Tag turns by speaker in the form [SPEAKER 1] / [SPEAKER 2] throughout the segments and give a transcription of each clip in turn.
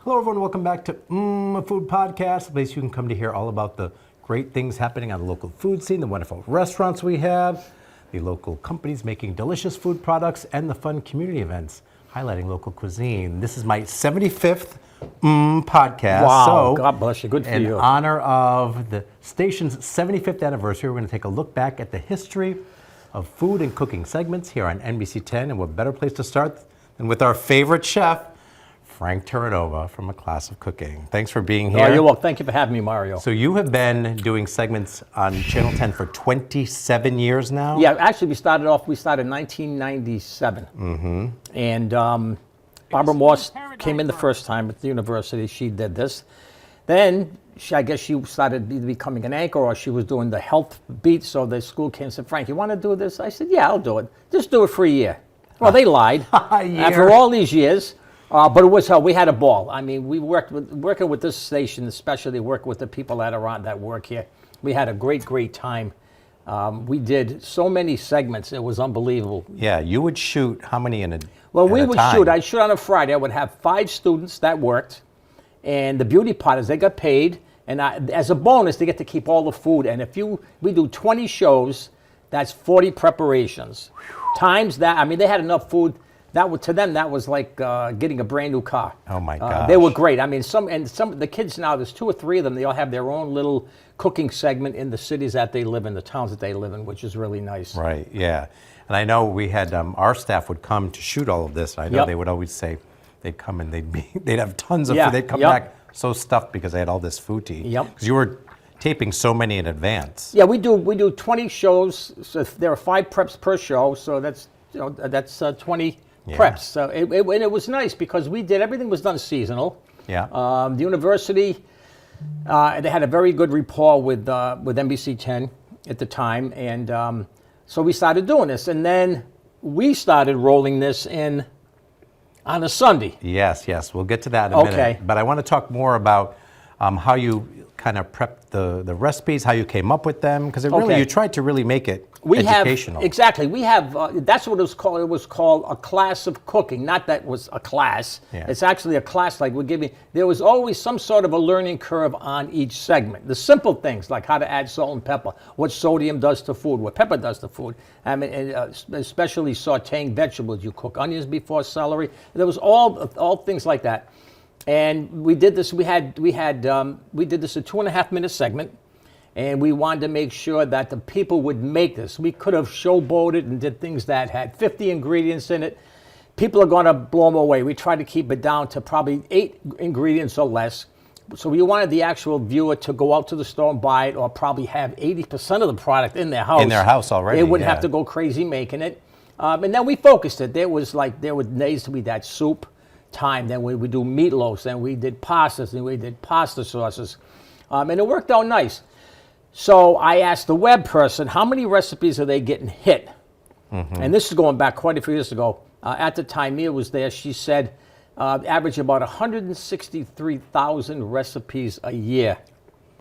[SPEAKER 1] Hello, everyone. Welcome back to a Food Podcast, a place you can come to hear all about the great things happening on the local food scene, the wonderful restaurants we have, the local companies making delicious food products, and the fun community events highlighting local cuisine. This is my 75th podcast.
[SPEAKER 2] Wow,
[SPEAKER 1] so,
[SPEAKER 2] God bless you. Good for you.
[SPEAKER 1] In honor of the station's 75th anniversary, we're going to take a look back at the history of food and cooking segments here on NBC 10. And what better place to start than with our favorite chef, Frank Terranova from A Class of Cooking. Thanks for being here.
[SPEAKER 2] Oh, you're welcome. Thank you for having me, Mario.
[SPEAKER 1] So you have been doing segments on Channel 10 for 27 years now?
[SPEAKER 2] Yeah, actually we started in 1997.
[SPEAKER 1] Mm-hmm.
[SPEAKER 2] And Barbara Morse came in the first time at the university. She did this. Then I guess she started either becoming an anchor or she was doing the health beat. So the school came and said, Frank, you want to do this? I said, yeah, I'll do it. Just do it for a year. Well, they lied. After all these years. But it was we had a ball. I mean, we working with this station, especially working with the people that work here. We had a great time. We did so many segments; it was unbelievable.
[SPEAKER 1] Yeah, you would shoot how many in a?
[SPEAKER 2] Well, we would shoot. I'd shoot on a Friday. I would have 5 students that worked, and the beauty part is they got paid, and as a bonus, they get to keep all the food. And we do 20 shows, that's 40 preparations. Times that, I mean, they had enough food. To them, that was like getting a brand new car.
[SPEAKER 1] Oh my gosh.
[SPEAKER 2] They were great. I mean, some of the kids now, there's 2 or 3 of them, they all have their own little cooking segment in the cities that they live in, the towns that they live in, which is really nice.
[SPEAKER 1] Right, yeah. And I know we had, our staff would come to shoot all of this. I know They would always say, they'd come and they'd have tons of food. They'd come back so stuffed because they had all this food to eat.
[SPEAKER 2] Yep.
[SPEAKER 1] Because you were taping so many in advance.
[SPEAKER 2] Yeah, we do 20 shows. So there are 5 preps per show, so that's 20 preps. So it was nice because everything was done seasonal.
[SPEAKER 1] Yeah.
[SPEAKER 2] The university, they had a very good rapport with NBC 10 at the time, and so we started doing this, and then we started rolling this in on a Sunday.
[SPEAKER 1] Yes, we'll get to that in a minute. But I want to talk more about how you kind of prepped the recipes, how you came up with them, because you tried to really make it educational.
[SPEAKER 2] Exactly. We have, that's what it was called. It was called A Class of Cooking. Not that it was a class. Yeah. It's actually a class like we're giving. There was always some sort of a learning curve on each segment. The simple things like how to add salt and pepper, what sodium does to food, what pepper does to food. I mean, especially sauteing vegetables. You cook onions before celery. There was all things like that. And we did this. We did this a 2.5-minute segment, and we wanted to make sure that the people would make this. We could have showboated and did things that had 50 ingredients in it. People are going to blow them away. We tried to keep it down to probably 8 ingredients or less. So we wanted the actual viewer to go out to the store and buy it, or probably have 80% of the product in their house.
[SPEAKER 1] In their house already.
[SPEAKER 2] They wouldn't have to go crazy making it. And then we focused it. There were days to be that soup time, then we would do meatloafs, then we did pastas, then we did pasta sauces, and it worked out nice. So I asked the web person, how many recipes are they getting hit? Mm-hmm. And this is going back quite a few years ago. At the time Mia was there, she said average about 163,000 recipes a year.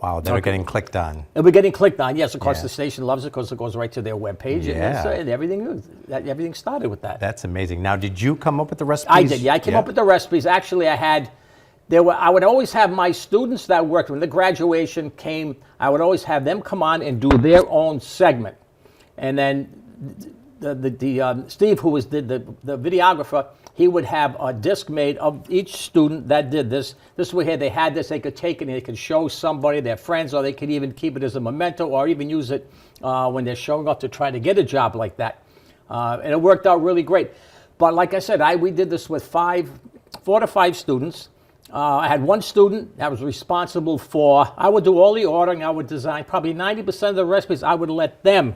[SPEAKER 1] Wow, they were getting clicked on.
[SPEAKER 2] They were getting clicked on, yes. Of course, the station loves it because it goes right to their webpage.
[SPEAKER 1] Yeah.
[SPEAKER 2] And everything started with that.
[SPEAKER 1] That's amazing. Now, did you come up with the recipes?
[SPEAKER 2] I did, yeah. I came up with the recipes. Actually, I would always have my students that worked, when the graduation came, I would always have them come on and do their own segment. And then Steve, who was the videographer, he would have a disc made of each student that did this. This way here, they had this, they could take it and they could show somebody, their friends, or they could even keep it as a memento, or even use it when they're showing up to try to get a job like that. And it worked out really great. But like I said, we did this with 4 to 5 students. I had 1 student that was responsible I would do all the ordering, I would design probably 90% of the recipes. I would let them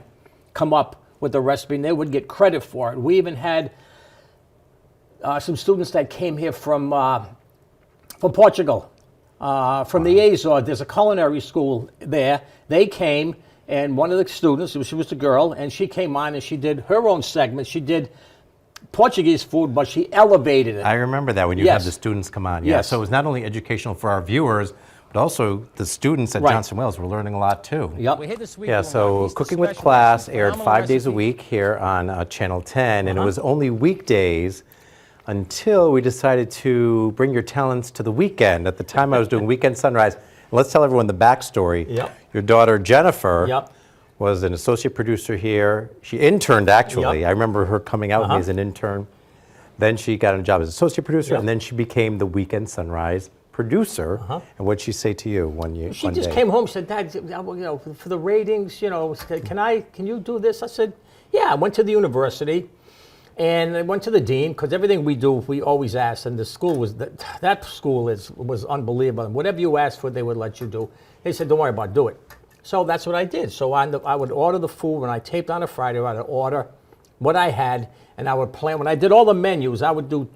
[SPEAKER 2] come up with the recipe and they would get credit for it. We even had some students that came here from Portugal, from the Azores. There's a culinary school there. They came, and one of the students, she was a girl, and she came on and she did her own segment. She did Portuguese food, but she elevated it.
[SPEAKER 1] I remember that when you had the students come on. Yeah.
[SPEAKER 2] Yes.
[SPEAKER 1] So it was not only educational for our viewers, but also the students at Johnson Wales were learning a lot too.
[SPEAKER 2] Yep.
[SPEAKER 1] Yeah, so Cooking with Class aired 5 days a week here on Channel 10, and it was only weekdays until we decided to bring your talents to the weekend. At the time, I was doing Weekend Sunrise. And let's tell everyone the backstory.
[SPEAKER 2] Yep.
[SPEAKER 1] Your daughter, Jennifer,
[SPEAKER 2] Yep.
[SPEAKER 1] was an associate producer here. She interned, actually.
[SPEAKER 2] Yep.
[SPEAKER 1] I remember her coming out with me as an intern. Then she got a job as associate producer,
[SPEAKER 2] Yep.
[SPEAKER 1] and then she became the Weekend Sunrise producer. And what'd she say to you one
[SPEAKER 2] She
[SPEAKER 1] day?
[SPEAKER 2] just came home and said, Dad, for the ratings, can you do this? I said, yeah. I went to the university and I went to the dean, because everything we do, we always ask, and the school that school was unbelievable. Whatever you asked for, they would let you do. They said, don't worry about it, do it. So that's what I did. So I would order the food. When I taped on a Friday, I would order what I had, and I would plan. When I did all the menus, I would do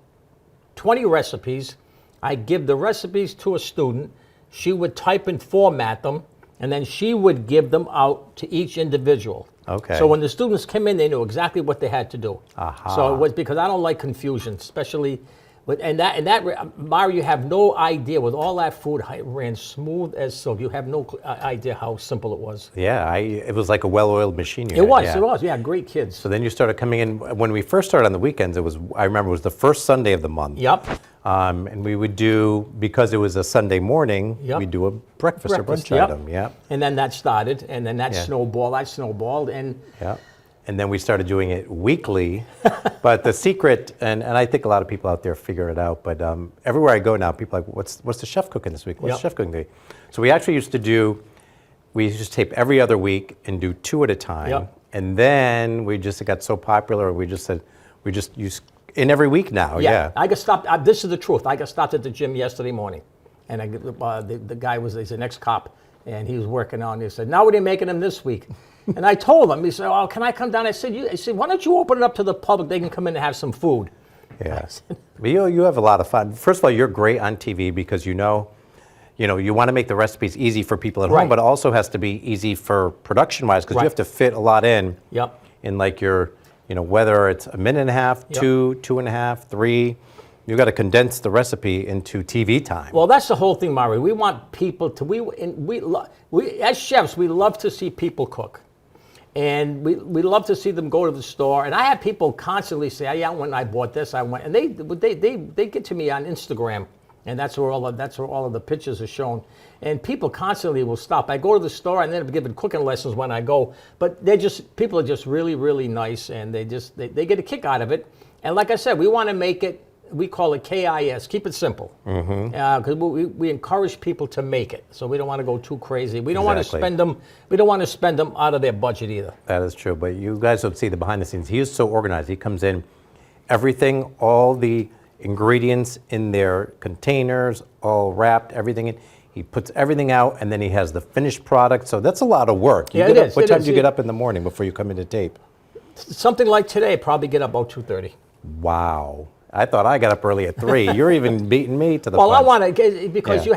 [SPEAKER 2] 20 recipes. I'd give the recipes to a student. She would type and format them, and then she would give them out to each individual.
[SPEAKER 1] Okay.
[SPEAKER 2] So when the students came in, they knew exactly what they had to do.
[SPEAKER 1] Aha.
[SPEAKER 2] So it was, because I don't like confusion, especially with, Mario, you have no idea, with all that food, it ran smooth as silk. You have no idea how simple it was.
[SPEAKER 1] Yeah, it was like a well-oiled machine.
[SPEAKER 2] It was. Yeah, great kids.
[SPEAKER 1] So then you started coming in. When we first started on the weekends, I remember it was the first Sunday of the month.
[SPEAKER 2] Yep.
[SPEAKER 1] And we would do, because it was a Sunday morning,
[SPEAKER 2] Yep.
[SPEAKER 1] we'd do a breakfast or brunch
[SPEAKER 2] yep.
[SPEAKER 1] item. Yeah.
[SPEAKER 2] And then that started, and then that
[SPEAKER 1] Yeah.
[SPEAKER 2] snowballed, and
[SPEAKER 1] Yeah. And then we started doing it weekly. But the secret, and I think a lot of people out there figure it out, but everywhere I go now, people are like, what's the chef cooking this week? What's
[SPEAKER 2] Yep.
[SPEAKER 1] the chef cooking today? So we actually used to tape every other week and do 2 at a time.
[SPEAKER 2] Yep.
[SPEAKER 1] And then it got so popular, we just said, we just use in every week now. Yeah.
[SPEAKER 2] I got stopped. This is the truth. I got stopped at the gym yesterday morning, and the guy he's an ex-cop, and he was working on. He said, "Now what are you making them this week?" And I told him. He said, "Oh, can I come down?" I said, "Why don't you open it up to the public? They can come in and have some food."
[SPEAKER 1] Yeah. But you have a lot of fun. First of all, you're great on TV because you want to make the recipes easy for people at home,
[SPEAKER 2] Right.
[SPEAKER 1] but it also has to be easy for production-wise, because
[SPEAKER 2] Right.
[SPEAKER 1] you have to fit a lot in.
[SPEAKER 2] Yep.
[SPEAKER 1] In like your, whether it's a minute and a half,
[SPEAKER 2] Yep.
[SPEAKER 1] 2, 2.5, 3, you got to condense the recipe into TV time.
[SPEAKER 2] Well, that's the whole thing, Mario. We want people to. We as chefs, we love to see people cook. And we love to see them go to the store. And I have people constantly say, "Yeah, when I bought this, I went." And they get to me on Instagram, and that's where all of the pictures are shown. And people constantly will stop. I go to the store and then giving cooking lessons when I go. But people are just really, really nice, and they get a kick out of it. And like I said, we want to make it. We call it KIS, keep it simple. Because we encourage people to make it, so we don't want to go too crazy. We don't want to
[SPEAKER 1] Exactly.
[SPEAKER 2] spend them. We don't want to spend them out of their budget either.
[SPEAKER 1] That is true, but you guys don't see the behind the scenes. He is so organized. He comes in, everything, all the ingredients in their containers, all wrapped, everything in. He puts everything out, and then he has the finished product. So that's a lot of work.
[SPEAKER 2] Yeah, it is.
[SPEAKER 1] What
[SPEAKER 2] It
[SPEAKER 1] time
[SPEAKER 2] is.
[SPEAKER 1] do you get up in the morning before you come into tape?
[SPEAKER 2] Something like today, probably get up about 2:30.
[SPEAKER 1] Wow. I thought I got up early at 3. You're even beating me to the
[SPEAKER 2] Well, I
[SPEAKER 1] punch.
[SPEAKER 2] want to, because
[SPEAKER 1] Yeah.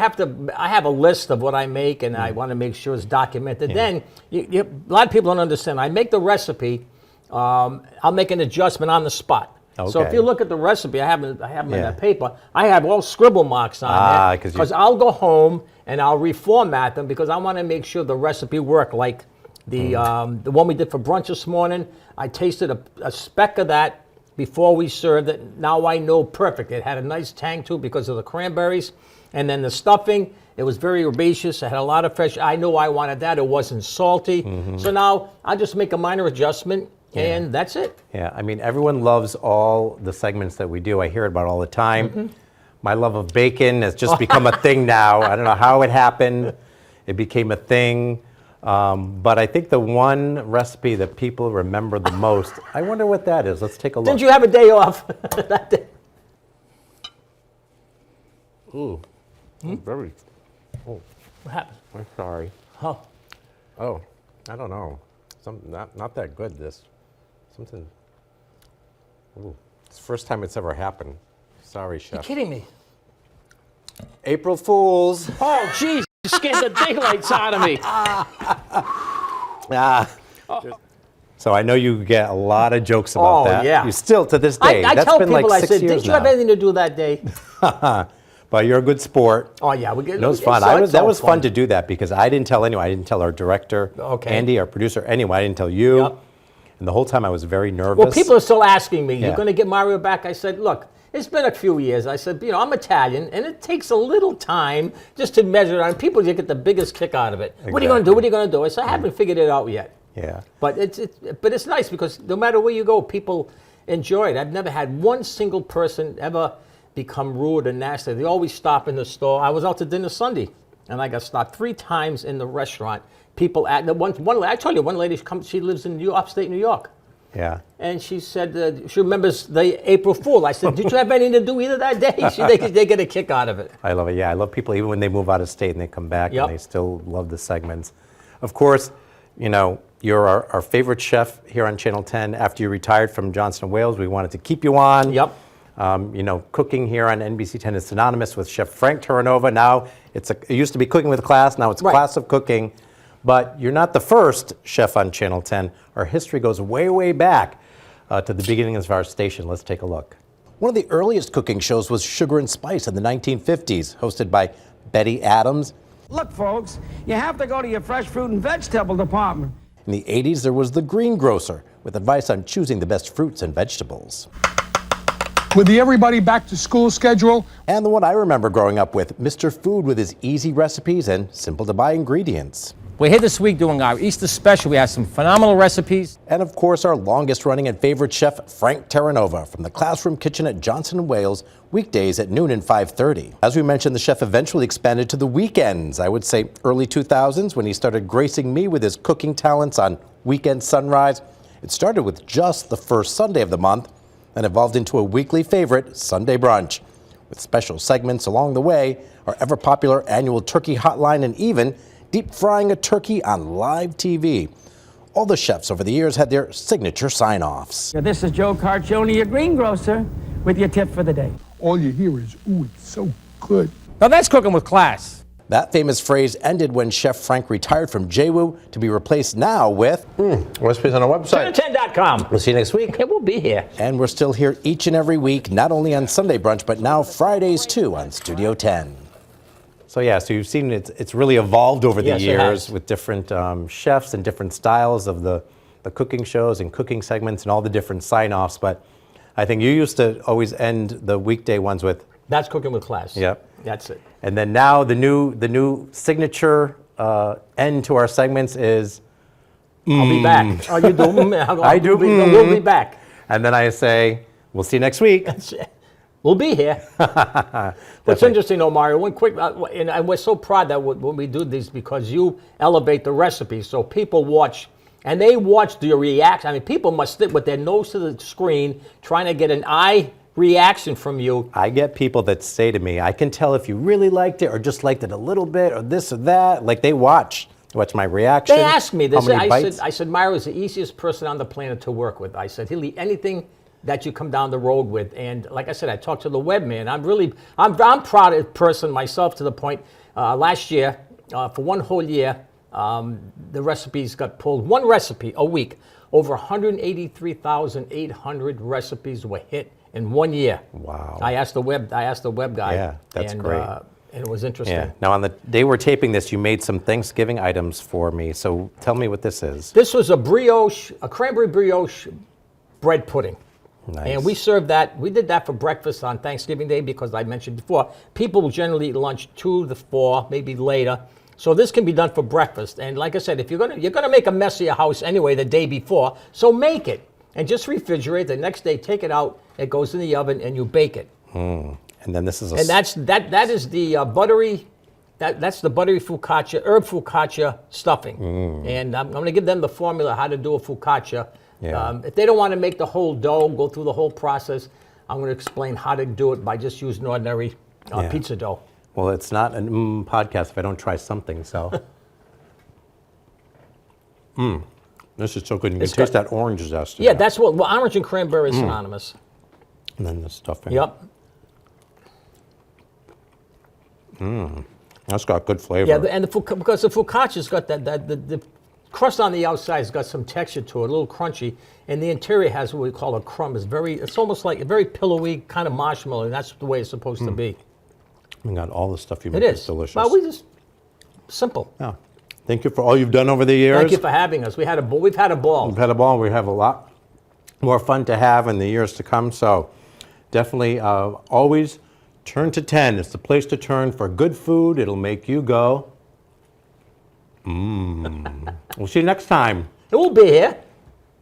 [SPEAKER 2] I have a list of what I make, and I want to make sure it's documented. Then, a lot of people don't understand. I make the recipe, I'll make an adjustment on the spot. So if
[SPEAKER 1] Okay.
[SPEAKER 2] you look at the recipe, I have them in
[SPEAKER 1] Yeah.
[SPEAKER 2] that paper. I have all scribble marks on there,
[SPEAKER 1] 'cause
[SPEAKER 2] because I'll go home and I'll reformat them, because I want to make sure the recipe work. Like the one we did for brunch this morning, I tasted a speck of that before we served it. Now I know perfect. It had a nice tang too because of the cranberries. And then the stuffing, it was very herbaceous. It had a lot of fresh. I knew I wanted that. It wasn't salty. So now I just make a minor adjustment, and that's it.
[SPEAKER 1] Yeah, I mean, everyone loves all the segments that we do. I hear it about all the time. My love of bacon has just become a thing now. I don't know how it happened. It became a thing. But I think the one recipe that people remember the most, I wonder what that is. Let's take a look.
[SPEAKER 2] Didn't you have a day off that day?
[SPEAKER 1] Ooh, very. Oh,
[SPEAKER 2] What happened?
[SPEAKER 1] I'm sorry.
[SPEAKER 2] Oh,
[SPEAKER 1] Oh, I don't know. Not that good. Something. Ooh, it's the first time it's ever happened. Sorry,
[SPEAKER 2] you're
[SPEAKER 1] chef.
[SPEAKER 2] kidding me.
[SPEAKER 1] April Fools.
[SPEAKER 2] Oh, jeez, you scared the daylights out of me.
[SPEAKER 1] So I know you get a lot of jokes about
[SPEAKER 2] Oh,
[SPEAKER 1] that.
[SPEAKER 2] yeah.
[SPEAKER 1] You still to this day.
[SPEAKER 2] I
[SPEAKER 1] That's
[SPEAKER 2] tell
[SPEAKER 1] been
[SPEAKER 2] people,
[SPEAKER 1] like
[SPEAKER 2] I
[SPEAKER 1] 6
[SPEAKER 2] said,
[SPEAKER 1] years
[SPEAKER 2] did you
[SPEAKER 1] now.
[SPEAKER 2] have anything to do that day?
[SPEAKER 1] But you're a good sport.
[SPEAKER 2] Oh, yeah. We get,
[SPEAKER 1] It was fun. That was fun to do that because I didn't tell anyone. I didn't tell our director,
[SPEAKER 2] Okay.
[SPEAKER 1] Andy, our producer, anyone. I didn't tell you.
[SPEAKER 2] Yep.
[SPEAKER 1] And the whole time I was very nervous.
[SPEAKER 2] Well, people are still asking me,
[SPEAKER 1] Yeah.
[SPEAKER 2] you're going to get Mario back? I said, look, It's been a few years. I said, I'm Italian, and it takes a little time just to measure it on. People just get the biggest kick out of it. Exactly. What are you going to do? What are you going to do? I said, I haven't figured it out yet.
[SPEAKER 1] Yeah.
[SPEAKER 2] But it's nice because no matter where you go, people enjoy it. I've never had one single person ever become rude or nasty. They always stop in the store. I was out to dinner Sunday, and I got stopped 3 times in the restaurant. People at the one I told you, one lady she lives in upstate New York.
[SPEAKER 1] Yeah.
[SPEAKER 2] And she said she remembers the April Fool. I said, did you have anything to do either that day? They get a kick out of it.
[SPEAKER 1] I love it. Yeah, I love people even when they move out of state and they come back
[SPEAKER 2] Yep.
[SPEAKER 1] and they still love the segments. Of course, you're our favorite chef here on Channel 10. After you retired from Johnson & Wales, we wanted to keep you on.
[SPEAKER 2] Yep.
[SPEAKER 1] Cooking here on NBC 10 is synonymous with Chef Frank Terranova. Now it used to be Cooking with Class. Now it's
[SPEAKER 2] Right.
[SPEAKER 1] Class of Cooking. But you're not the first chef on Channel 10. Our history goes way, way back to the beginning of our station. Let's take a look. One of the earliest cooking shows was Sugar and Spice in the 1950s, hosted by Betty Adams.
[SPEAKER 3] Look, folks, you have to go to your fresh fruit and vegetable department.
[SPEAKER 1] In the 80s, there was the Greengrocer, with advice on choosing the best fruits and vegetables.
[SPEAKER 4] With the everybody back to school schedule.
[SPEAKER 1] And the one I remember growing up with, Mr. Food, with his easy recipes and simple to buy ingredients.
[SPEAKER 5] We're here this week doing our Easter special. We have some phenomenal recipes.
[SPEAKER 1] And of course, our longest running and favorite chef, Frank Terranova, from the classroom kitchen at Johnson & Wales, weekdays at noon and 5:30. As we mentioned, the chef eventually expanded to the weekends, I would say early 2000s, when he started gracing me with his cooking talents on Weekend Sunrise. It started with just the first Sunday of the month and evolved into a weekly favorite, Sunday Brunch, with special segments along the way, our ever-popular annual turkey hotline, and even deep frying a turkey on live TV. All the chefs over the years had their signature sign-offs.
[SPEAKER 3] This is Joe Carcione, your greengrocer, with your tip for the day.
[SPEAKER 4] All you hear is, ooh, it's so good.
[SPEAKER 5] Now that's Cooking with Class.
[SPEAKER 1] That famous phrase ended when Chef Frank retired from JWU to be replaced now with recipes on our website.
[SPEAKER 2] Channel10.com.
[SPEAKER 1] We'll see you next week.
[SPEAKER 2] It will be here.
[SPEAKER 1] And we're still here each and every week, not only on Sunday Brunch, but now Fridays too on Studio 10. So so you've seen it's really evolved over the
[SPEAKER 2] Yes, it
[SPEAKER 1] years
[SPEAKER 2] has.
[SPEAKER 1] with different chefs and different styles of the cooking shows and cooking segments and all the different sign-offs. But I think you used to always end the weekday ones with,
[SPEAKER 2] That's Cooking with Class.
[SPEAKER 1] Yep.
[SPEAKER 2] That's it.
[SPEAKER 1] and then now the new signature end to our segments is,
[SPEAKER 2] I'll be back. Oh, you do?
[SPEAKER 1] I do.
[SPEAKER 2] We'll be back.
[SPEAKER 1] and then I say, we'll see you next week.
[SPEAKER 2] We'll be here. What's interesting, though, Mario, one quick, and we're so proud that when we do these, because you elevate the recipe, so people watch, and they watch your reaction. I mean, people must sit with their nose to the screen trying to get an eye reaction from you.
[SPEAKER 1] I get people that say to me, I can tell if you really liked it or just liked it a little bit or this or that. Like they watch my reaction.
[SPEAKER 2] They ask me this.
[SPEAKER 1] How many bites.
[SPEAKER 2] I said, Mario is the easiest person on the planet to work with. I said, he'll eat anything that you come down the road with. And like I said, I talked to the web man. I'm proud of person myself to the point, last year, for one whole year, the recipes got pulled, one recipe a week. Over 183,800 recipes were hit in 1 year.
[SPEAKER 1] Wow.
[SPEAKER 2] I asked the web guy.
[SPEAKER 1] Yeah, that's great.
[SPEAKER 2] And it was interesting.
[SPEAKER 1] Yeah. Now, on the day we're taping this, you made some Thanksgiving items for me. So tell me what this is.
[SPEAKER 2] This was a cranberry brioche bread pudding.
[SPEAKER 1] Nice.
[SPEAKER 2] And we served that. We did that for breakfast on Thanksgiving Day because I mentioned before, people generally eat lunch 2 to 4, maybe later. So this can be done for breakfast. And like I said, if you're gonna make a mess of your house anyway the day before, so make it and just refrigerate. The next day, take it out. It goes in the oven and you bake it.
[SPEAKER 1] And then this is
[SPEAKER 2] And that is the buttery. That's the buttery focaccia, herb focaccia stuffing. And I'm going to give them the formula how to do a focaccia.
[SPEAKER 1] Yeah.
[SPEAKER 2] If they don't want to make the whole dough, go through the whole process, I'm going to explain how to do it by just using ordinary pizza dough.
[SPEAKER 1] Well, it's not a podcast if I don't try something, so. This is so good. You can taste that orange zest.
[SPEAKER 2] Yeah, that's what orange and cranberry is synonymous.
[SPEAKER 1] And then the stuffing.
[SPEAKER 2] Yep.
[SPEAKER 1] That's got good flavor.
[SPEAKER 2] Yeah, and because the focaccia's got the crust on the outside has got some texture to it, a little crunchy, and the interior has what we call a crumb. It's almost like a very pillowy kind of marshmallow, and that's the way it's supposed to be.
[SPEAKER 1] We got all the stuff you
[SPEAKER 2] It
[SPEAKER 1] make is
[SPEAKER 2] is
[SPEAKER 1] delicious.
[SPEAKER 2] Well, simple.
[SPEAKER 1] Yeah. Thank you for all you've done over the years.
[SPEAKER 2] Thank you for having us. We've had a ball.
[SPEAKER 1] We've had a ball. We have a lot more fun to have in the years to come. So definitely always turn to 10. It's the place to turn for good food. It'll make you go, We'll see you next time.
[SPEAKER 2] It will be here.